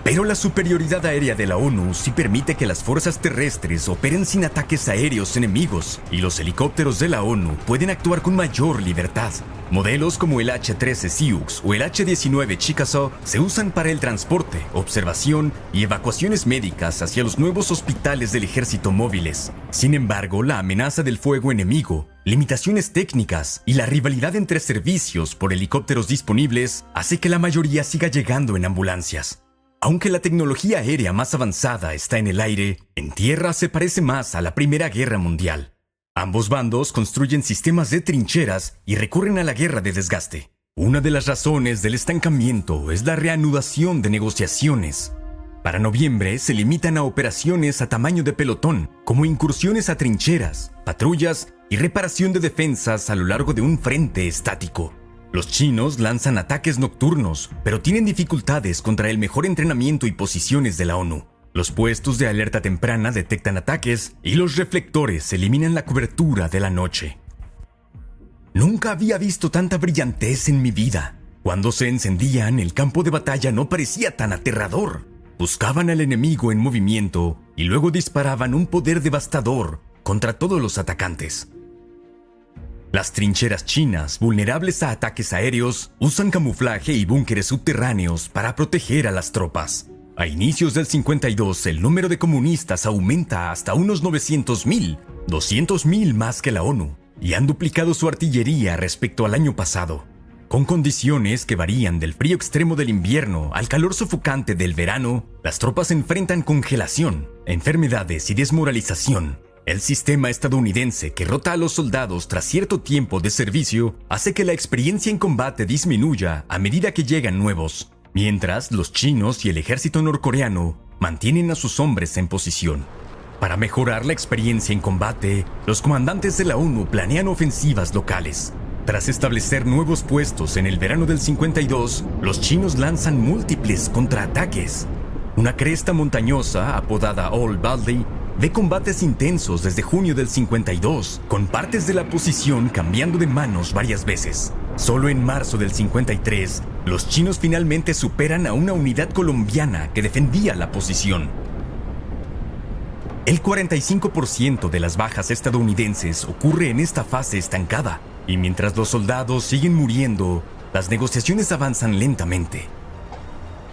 Pero la superioridad aérea de la ONU sí permite que las fuerzas terrestres operen sin ataques aéreos enemigos, y los helicópteros de la ONU pueden actuar con mayor libertad. Modelos como el H-13 Sioux o el H-19 Chickasaw se usan para el transporte, observación y evacuaciones médicas hacia los nuevos hospitales del ejército móviles. Sin embargo, la amenaza del fuego enemigo, limitaciones técnicas y la rivalidad entre servicios por helicópteros disponibles hace que la mayoría siga llegando en ambulancias. Aunque la tecnología aérea más avanzada está en el aire, en tierra se parece más a la Primera Guerra Mundial. Ambos bandos construyen sistemas de trincheras y recurren a la guerra de desgaste. Una de las razones del estancamiento es la reanudación de negociaciones. Para noviembre se limitan a operaciones a tamaño de pelotón, como incursiones a trincheras, patrullas y reparación de defensas a lo largo de un frente estático. Los chinos lanzan ataques nocturnos, pero tienen dificultades contra el mejor entrenamiento y posiciones de la ONU. Los puestos de alerta temprana detectan ataques y los reflectores eliminan la cobertura de la noche. Nunca había visto tanta brillantez en mi vida. Cuando se encendían, el campo de batalla no parecía tan aterrador. Buscaban al enemigo en movimiento y luego disparaban un poder devastador contra todos los atacantes. Las trincheras chinas, vulnerables a ataques aéreos, usan camuflaje y búnkeres subterráneos para proteger a las tropas. A inicios del 52, el número de comunistas aumenta hasta unos 900,000, 200,000 más que la ONU, y han duplicado su artillería respecto al año pasado. Con condiciones que varían del frío extremo del invierno al calor sofocante del verano, las tropas enfrentan congelación, enfermedades y desmoralización. El sistema estadounidense que rota a los soldados tras cierto tiempo de servicio hace que la experiencia en combate disminuya a medida que llegan nuevos, mientras los chinos y el ejército norcoreano mantienen a sus hombres en posición. Para mejorar la experiencia en combate, los comandantes de la ONU planean ofensivas locales. Tras establecer nuevos puestos en el verano del 52, los chinos lanzan múltiples contraataques. Una cresta montañosa apodada Old Baldy ve combates intensos desde junio del 52, con partes de la posición cambiando de manos varias veces. Solo en marzo del 53, los chinos finalmente superan a una unidad colombiana que defendía la posición. El 45% de las bajas estadounidenses ocurre en esta fase estancada, y mientras los soldados siguen muriendo, las negociaciones avanzan lentamente.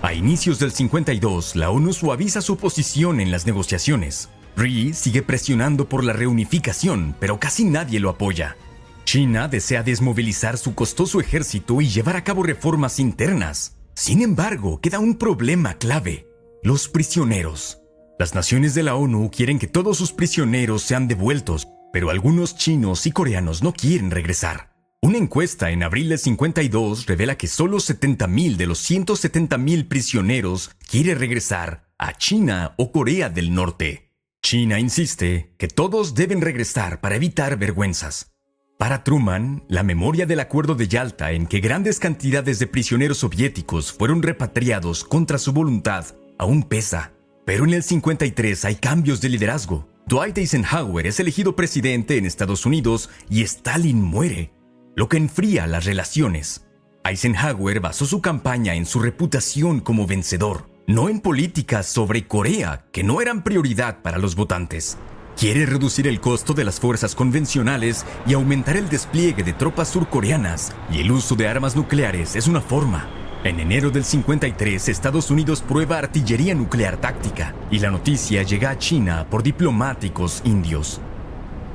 A inicios del 52, la ONU suaviza su posición en las negociaciones. Rhee sigue presionando por la reunificación, pero casi nadie lo apoya. China desea desmovilizar su costoso ejército y llevar a cabo reformas internas. Sin embargo, queda un problema clave: los prisioneros. Las naciones de la ONU quieren que todos sus prisioneros sean devueltos, pero algunos chinos y coreanos no quieren regresar. Una encuesta en abril del 52 revela que solo 70,000 de los 170,000 prisioneros quieren regresar a China o Corea del Norte. China insiste que todos deben regresar para evitar vergüenzas. Para Truman, la memoria del Acuerdo de Yalta, en que grandes cantidades de prisioneros soviéticos fueron repatriados contra su voluntad, aún pesa. Pero en el 53 hay cambios de liderazgo. Dwight Eisenhower es elegido presidente en Estados Unidos y Stalin muere, lo que enfría las relaciones. Eisenhower basó su campaña en su reputación como vencedor, no en políticas sobre Corea, que no eran prioridad para los votantes. Quiere reducir el costo de las fuerzas convencionales y aumentar el despliegue de tropas surcoreanas, y el uso de armas nucleares es una forma. En enero del 53, Estados Unidos prueba artillería nuclear táctica, y la noticia llega a China por diplomáticos indios.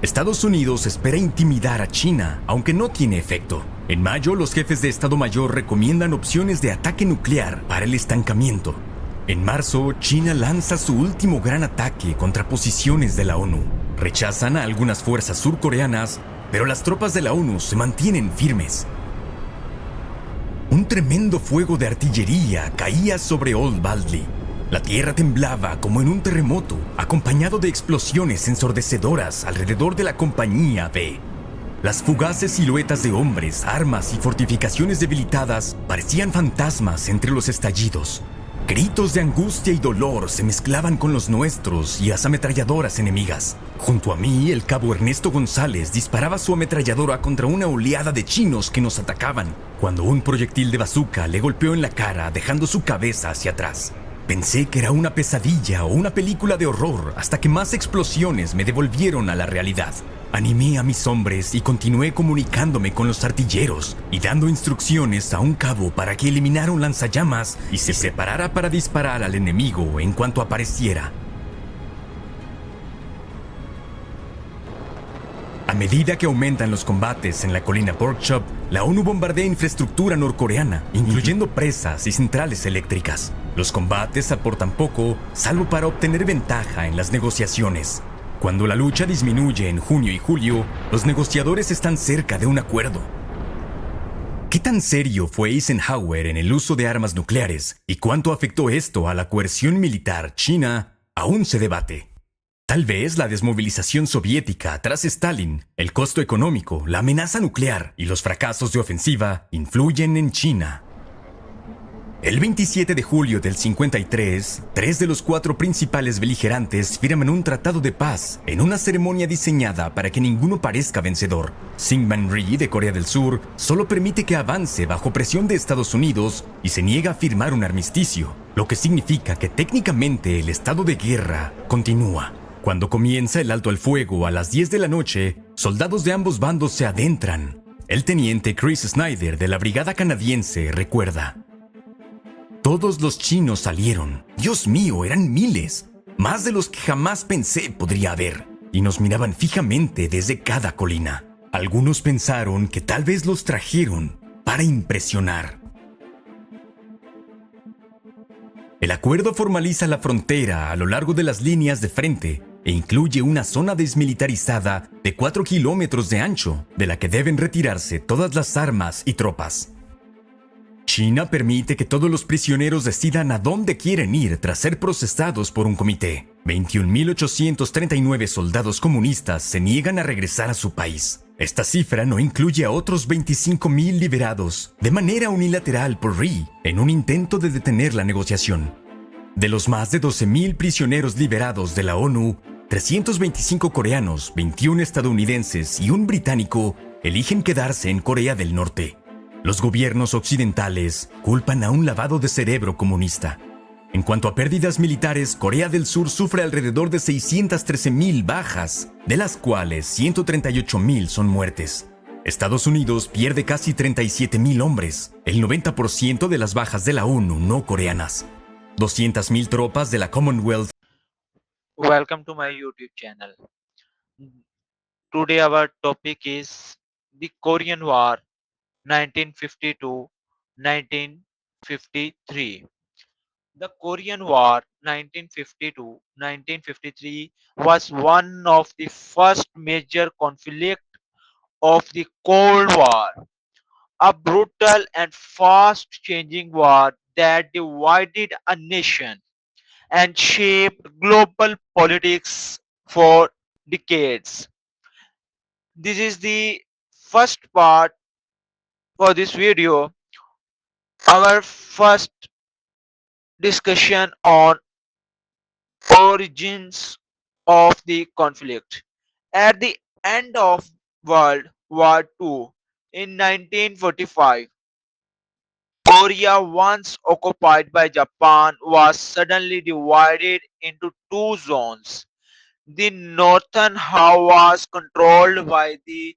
Estados Unidos espera intimidar a China, aunque no tiene efecto. En mayo, los jefes de Estado Mayor recomiendan opciones de ataque nuclear para el estancamiento. En marzo, China lanza su último gran ataque contra posiciones de la ONU. Rechazan a algunas fuerzas surcoreanas, pero las tropas de la ONU se mantienen firmes. Un tremendo fuego de artillería caía sobre Old Baldy. La tierra temblaba como en un terremoto, acompañado de explosiones ensordecedoras alrededor de la Compañía B. Las fugaces siluetas de hombres, armas y fortificaciones debilitadas parecían fantasmas entre los estallidos. Gritos de angustia y dolor se mezclaban con los nuestros y las ametralladoras enemigas. Junto a mí, el cabo Ernesto González disparaba su ametralladora contra una oleada de chinos que nos atacaban, cuando un proyectil de bazooka le golpeó en la cara, dejando su cabeza hacia atrás. Pensé que era una pesadilla o una película de horror, hasta que más explosiones me devolvieron a la realidad. Animé a mis hombres y continué comunicándome con los artilleros y dando instrucciones a un cabo para que eliminara un lanzallamas y se preparara para disparar al enemigo en cuanto apareciera. A medida que aumentan los combates en la colina Pork Chop, la ONU bombardea infraestructura norcoreana, incluyendo presas y centrales eléctricas. Los combates aportan poco, salvo para obtener ventaja en las negociaciones. Cuando la lucha disminuye en junio y julio, los negociadores están cerca de un acuerdo. ¿Qué tan serio fue Eisenhower en el uso de armas nucleares y cuánto afectó esto a la coerción militar china? Aún se debate. Tal vez la desmovilización soviética tras Stalin, el costo económico, la amenaza nuclear y los fracasos de ofensiva influyen en China. El 27 de julio del 53, 3 de los 4 principales beligerantes firman un tratado de paz en una ceremonia diseñada para que ninguno parezca vencedor. Syngman Rhee, de Corea del Sur, solo permite que avance bajo presión de Estados Unidos y se niega a firmar un armisticio, lo que significa que técnicamente el estado de guerra continúa. Cuando comienza el alto al fuego a las 10 de la noche, soldados de ambos bandos se adentran. El teniente Chris Snyder de la Brigada Canadiense recuerda: todos los chinos salieron. Dios mío, eran miles. Más de los que jamás pensé podría haber. Y nos miraban fijamente desde cada colina. Algunos pensaron que tal vez los trajeron para impresionar. El acuerdo formaliza la frontera a lo largo de las líneas de frente e incluye una zona desmilitarizada de 4 kilómetros de ancho, de la que deben retirarse todas las armas y tropas. China permite que todos los prisioneros decidan a dónde quieren ir tras ser procesados por un comité. 21.839 soldados comunistas se niegan a regresar a su país. Esta cifra no incluye a otros 25,000 liberados de manera unilateral por Rhee en un intento de detener la negociación. De los más de 12,000 prisioneros liberados de la ONU, 325 coreanos, 21 estadounidenses y un británico eligen quedarse en Corea del Norte. Los gobiernos occidentales culpan a un lavado de cerebro comunista. En cuanto a pérdidas militares, Corea del Sur sufre alrededor de 613,000 bajas, de las cuales 138,000 son muertes. Estados Unidos pierde casi 37,000 hombres, el 90% de las bajas de la ONU no coreanas. 200,000 tropas de la Commonwealth. Welcome to my YouTube channel. Today our topic is the Korean War 1952-1953. The Korean War 1952-1953 was one of the first major conflict of the Cold War, a brutal and fast changing war that divided a nation and shaped global politics for decades. This is the first part for this video. Our first discussion on origins of the conflict. At the end of World War II in 1945, Korea, once occupied by Japan, was suddenly divided into two zones. The northern half was controlled by the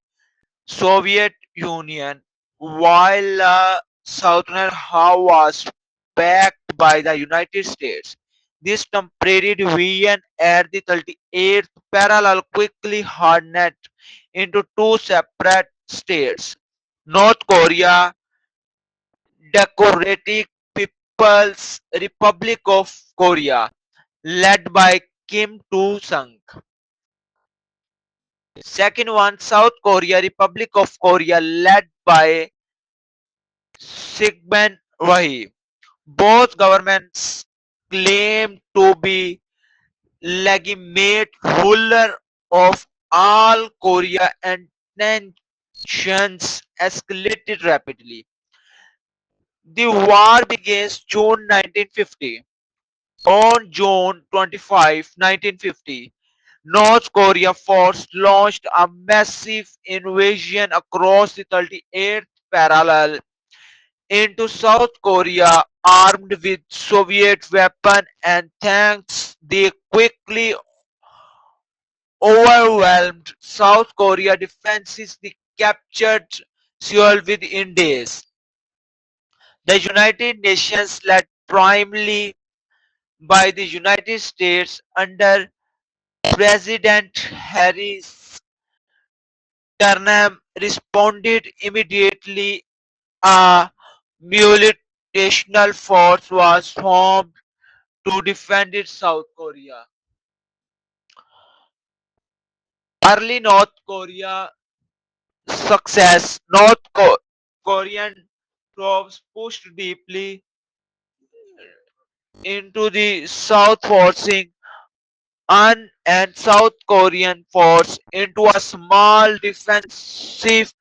Soviet Union, while the southern half was backed by the United States. This temporary division at the 38th parallel quickly hardened into two separate states. North Korea, Democratic People's Republic of Korea, led by Kim Il-sung. Second one, South Korea, Republic of Korea, led by Syngman Rhee. Both governments claim to be legitimate ruler of all Korea, and tensions escalated rapidly. The war begins June 1950. On June 25, 1950, North Korea force launched a massive invasion across the 38th parallel into South Korea armed with Soviet weapons and tanks. They quickly overwhelmed South Korea defenses. They captured Seoul within days. The United Nations, led primarily by the United States under President Harry Truman, responded immediately. A multinational force was formed to defend South Korea. Early North Korea success. Korean troops pushed deeply into the south, forcing and South Korean force into a small defensive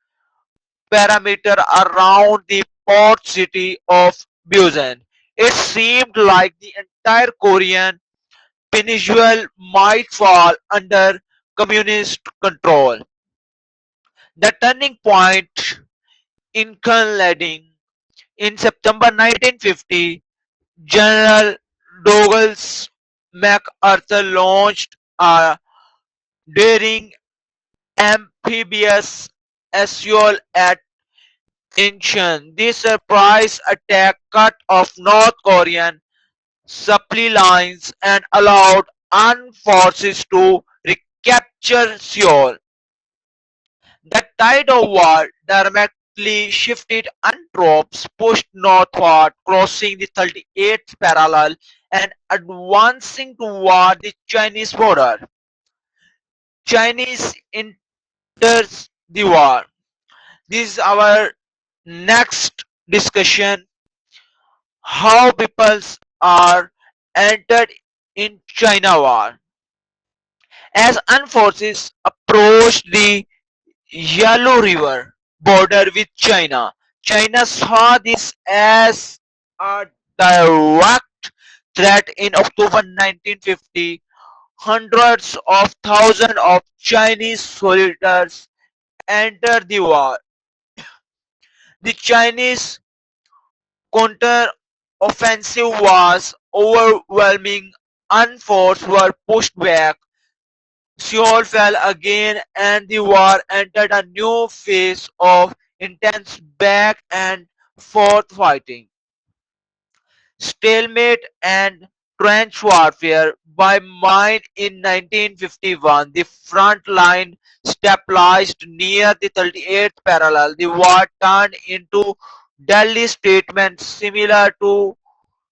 perimeter around the port city of Busan. It seemed like the entire Korean peninsula might fall under communist control. The turning point in Kunlading in September 1950, General Douglas MacArthur launched a daring amphibious assault at Incheon. This surprise attack cut off North Korean supply lines and allowed armed forces to recapture Seoul. The tide of war dramatically shifted and troops pushed northward, crossing the 38th parallel and advancing toward the Chinese border. Chinese enters the war. This is our next discussion. How peoples are entered in China war. As armed forces approached the Yellow River border with China, China saw this as a direct threat. In October 1950, hundreds of thousands of Chinese soldiers entered the war. The Chinese counter-offensive was overwhelming, and forces were pushed back. Seoul fell again, and the war entered a new phase of intense back and forth fighting, stalemate, and trench warfare. By May in 1951, the front line stabilized near the 38th parallel. The war turned into deadly statements similar to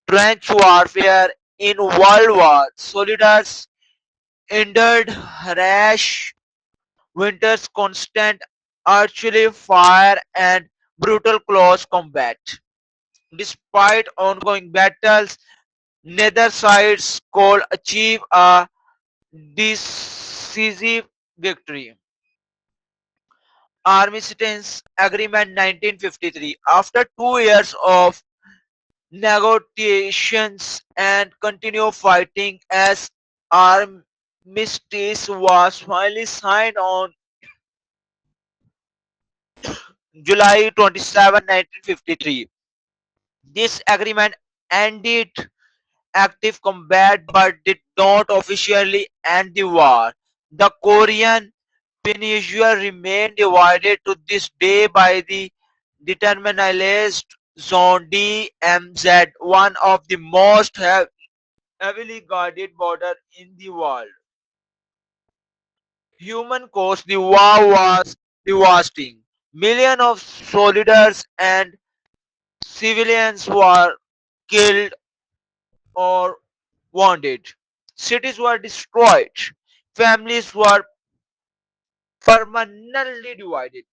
trench warfare in World War. Soldiers endured harsh winters, constant artillery fire, and brutal close combat. Despite ongoing battles, neither side's could achieve a decisive victory. Armistice Agreement 1953. After 2 years of negotiations and continued fighting, as armistice was finally signed on July 27, 1953. This agreement ended active combat but did not officially end the war. The Korean Peninsula remains divided to this day by the determinalized zone DMZ, one of the most heavily guarded borders in the world. Human cost, the war was devastating. Millions of soldiers and civilians were killed or wounded. Cities were destroyed. Families were permanently divided.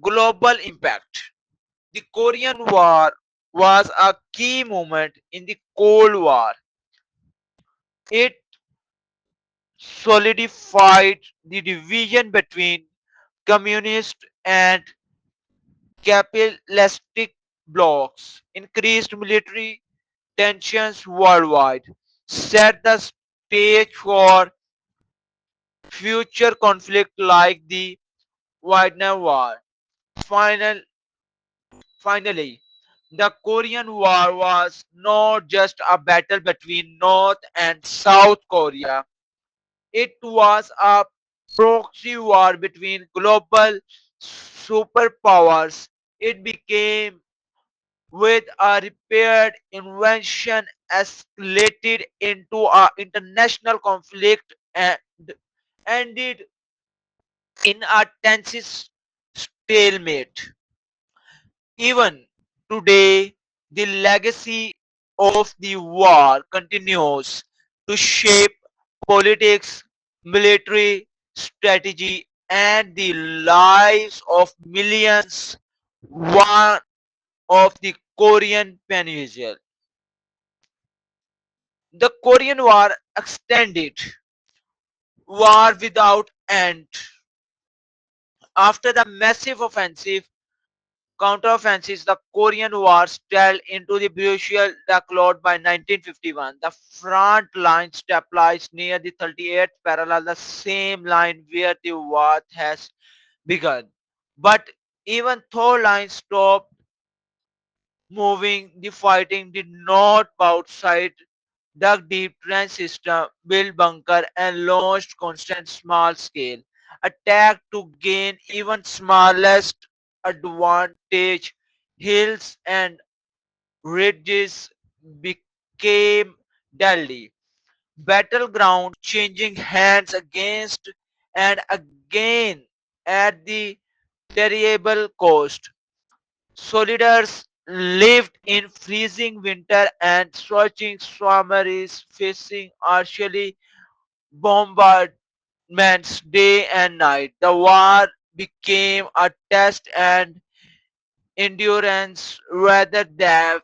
Global impact. The Korean War was a key moment in the Cold War. It solidified the division between communist and capitalistic blocs, increased military tensions worldwide, set the stage for future conflict like the Vietnam War. Final, Finally, the Korean War was not just a battle between North and South Korea, it was a proxy war between global superpowers. It became with a repaired invention escalated into an international conflict and ended in a tense stalemate. Even today, the legacy of the war continues to shape politics, military strategy, and the lives of millions. One of the Korean Peninsula. The Korean War extended, war without end. After the massive offensive counteroffensives, the Korean War stalled into the brutal decline by 1951. The front line stabilized near the 38th parallel, the same line where the war has begun. But even though lines stopped moving, the fighting did not outside dug deep trench system, built bunker, and launched constant small-scale attack to gain even smallest advantage. Hills and ridges became deadly battleground, changing hands against and again at the terrible cost. Soldiers lived in freezing winter and scorching summers, facing artillery bombardments day and night. The war became a test and endurance rather than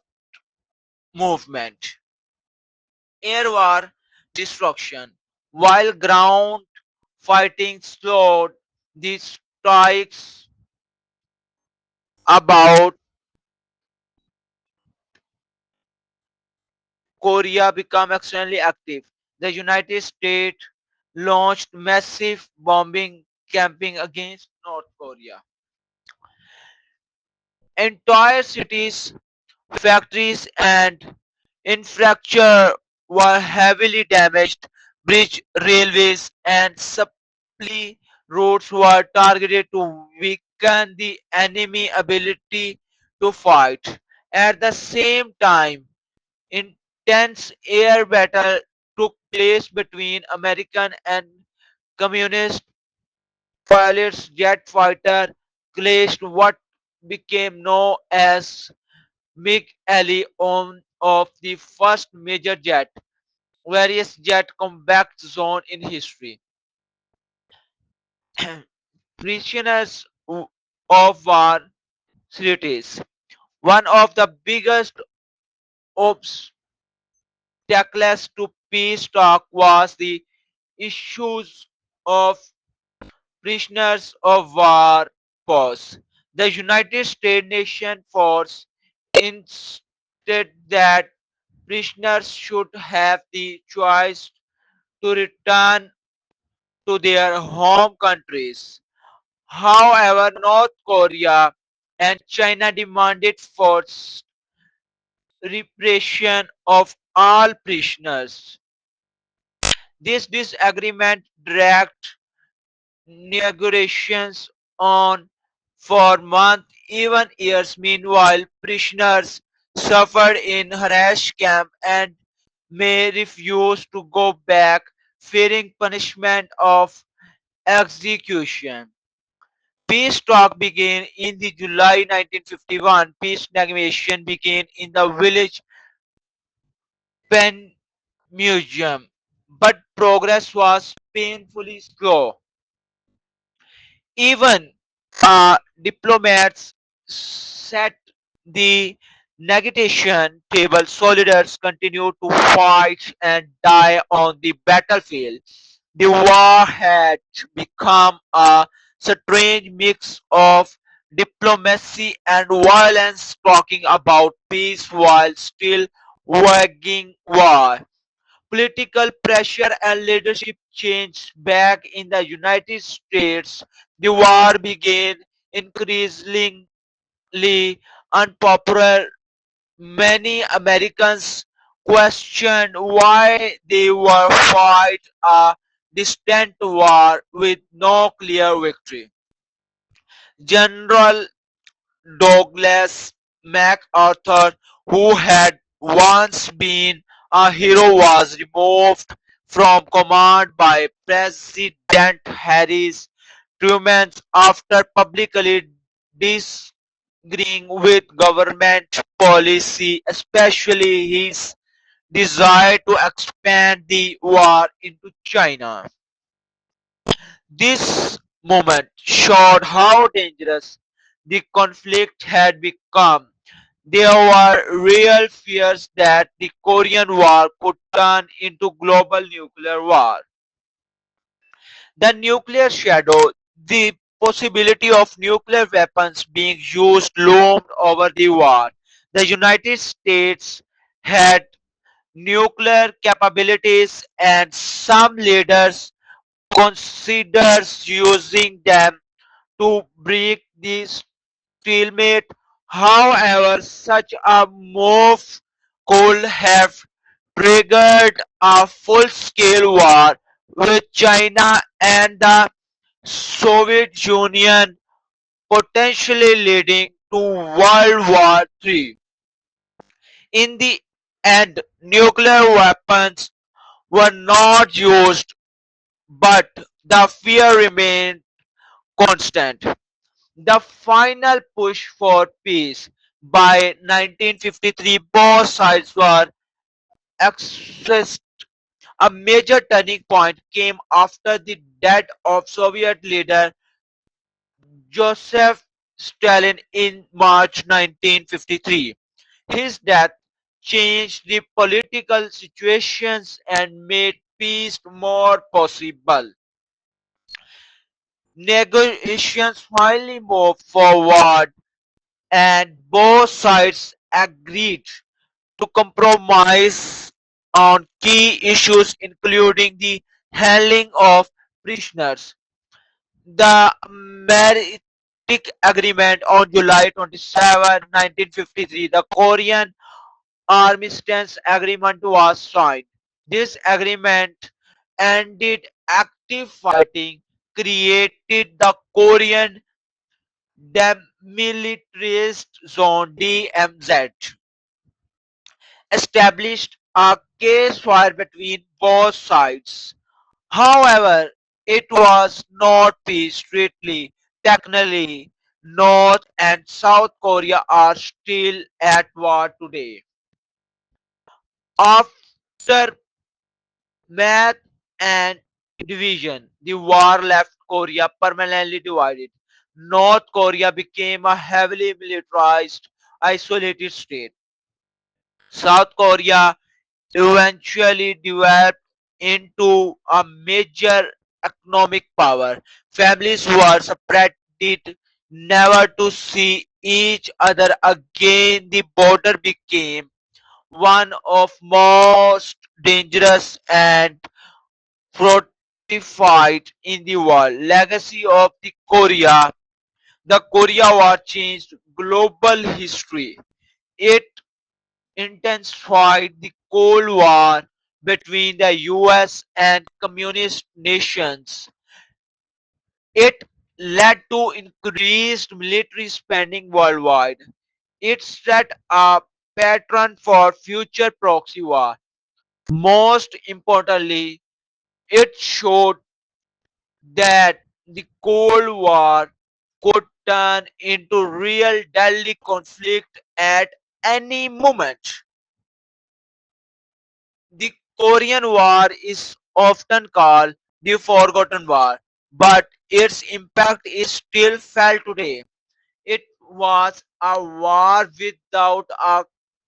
movement. Air war destruction. While ground fighting slowed, the strikes about Korea became extremely active. the United States launched massive bombing campaign against North Korea. Entire cities, factories, and infrastructure were heavily damaged. Bridge, railways, and supply routes were targeted to weaken the enemy ability to fight. At the same time, intense air battle took place between American and communist pilots. Jet fighter clashed what became known as MiG Ali of the first major various jet combat zone in history. Prisoners of war cities. One of the biggest obstacles to peace talk was the issues of prisoners of war force. The United States nation force insisted that prisoners should have the choice to return to their home countries. However, North Korea and China demanded forced repression of all prisoners. This disagreement dragged negotiations on for months, even years. Meanwhile, prisoners suffered in harassed camp and may refuse to go back, fearing punishment of execution. Peace talk began in the July 1951. Peace negotiation began in the village Pen Museum, but progress was painfully slow. Even diplomats set the negotiation table. Soldiers continued to fight and die on the battlefield. The war had become a strange mix of diplomacy and violence, talking about peace while still waging war. Political pressure and leadership change back in the United States. The war began increasingly unpopular. Many Americans questioned why they were fight a distant war with no clear victory. General Douglas MacArthur, who had once been a hero, was removed from command by President Harry Truman after publicly disagreeing with government policy, especially his desire to expand the war into China. This moment showed how dangerous the conflict had become. There were real fears that the Korean War could turn into global nuclear war. The nuclear shadow, the possibility of nuclear weapons being used, loomed over the war. The United States had nuclear capabilities, and some leaders considered using them to break the stalemate. However, such a move could have triggered a full-scale war with China and the Soviet Union, potentially leading to World War III. In the end, nuclear weapons were not used, but the fear remained constant. The final push for peace. By 1953, both sides were expressed. A major turning point came after the death of Soviet leader Joseph Stalin in March 1953. His death changed the political situations and made peace more possible. Negotiations finally moved forward and both sides agreed to compromise. on key issues including the handling of prisoners. The Meretic Agreement on July 27, 1953, the Korean Armistice Agreement was signed. This agreement ended active fighting, created the Korean Demilitarized Zone (DMZ), established a ceasefire between both sides. However, it was not peace treaty. Technically, North and South Korea are still at war today. After math and division, the war left Korea permanently divided. North Korea became a heavily militarized, isolated state. South Korea eventually developed into a major economic power. Families were separated never to see each other again. The border became one of most dangerous and fortified in the world. Legacy of the Korea War changed global history. It intensified the Cold War between the US and communist nations. It led to increased military spending worldwide. It set a pattern for future proxy war. Most importantly, it showed that the Cold War could turn into real deadly conflict at any moment. The Korean War is often called the Forgotten War, but its impact is still felt today. It was a war without a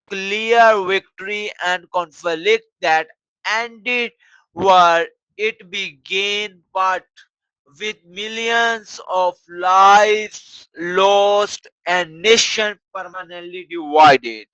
clear victory and conflict that ended where it began, but with millions of lives lost and nation permanently divided.